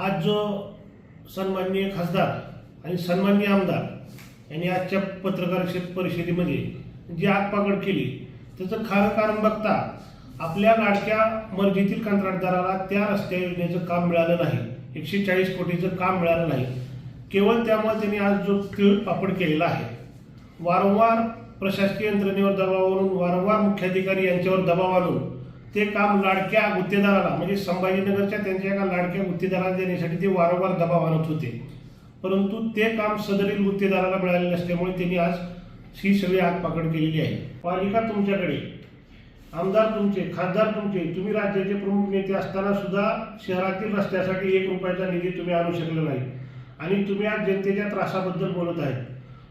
आज जो सन्माननीय खासदार आणि सन्माननीय आमदार यांनी आजच्या पत्रकार परिषदेमध्ये जी आगपागड केली त्याचं खरं कारण बघता आपल्या लाडक्या मर्जीतील कंत्राटदाराला त्या रस्त्या योजनेचं काम मिळालं नाही, 140 कोटीचं काम मिळालं नाही. केवळ त्यामुळे त्यांनी आज जो तिळपापड केलेला आहे, वारंवार प्रशासकीय यंत्रणेवर दबाव आणून, वारंवार मुख्याधिकारी यांच्यावर दबाव आणून ते काम लाडक्या गुत्तेदाराला म्हणजे संभाजीनगरच्या त्यांच्या एका लाडक्या गुत्तेदाराला देण्यासाठी ते वारंवार दबाव आणत होते. परंतु ते काम सदरील गुत्तेदाराला मिळाले नसल्यामुळे त्यांनी आज ही सगळी आगपागड केलेली आहे. पालिका तुमच्याकडे, आमदार तुमचे, खासदार तुमचे, तुम्ही राज्याचे प्रमुख नेते असताना सुद्धा शहरातील रस्त्यासाठी 1 रुपयाचा निधी तुम्ही आणू शकले नाही आणि तुम्ही आज जनतेच्या त्रासाबद्दल बोलत आहेत.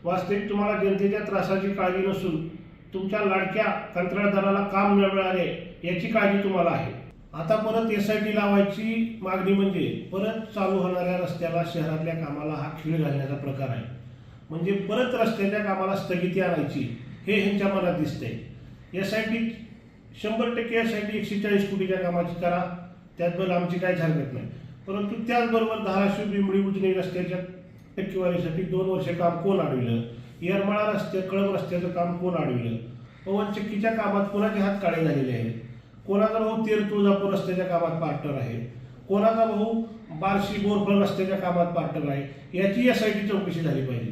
वास्तविक तुम्हाला जनतेच्या त्रासाची काळजी नसून तुमच्या लाडक्या कंत्राटदाराला काम न मिळाले याची काळजी तुम्हाला आहे. आता परत SIT लावायची मागणी म्हणजे परत चालू होणाऱ्या रस्त्याला, शहरातल्या कामाला हा खीळ घालण्याचा प्रकार आहे. म्हणजे परत रस्त्याच्या कामाला स्थगिती आणायची हे ह्यांच्या मनात दिसतंय. SIT 100% SIT 140 कोटीच्या कामाची करा, त्याचबरोबर आमची काहीच हरकत नाही. परंतु त्याचबरोबर धाराशिव बिंबडी उजनी रस्त्याच्या टक्केवारीसाठी 2 वर्ष काम कोण अडविलं? येरमाळा रस्ते, कळंब रस्त्याचं काम कोण अडविलं? पवनचक्कीच्या कामात कोणाचे हात काळे झालेले आहेत? कोणाचा भाऊ तेर तुळजापूर रस्त्याच्या कामात पार्टनर आहे, कोणाचा भाऊ बार्शी बोरफळ रस्त्याच्या कामात पार्टनर आहे, याची SIT चौकशी झाली पाहिजे.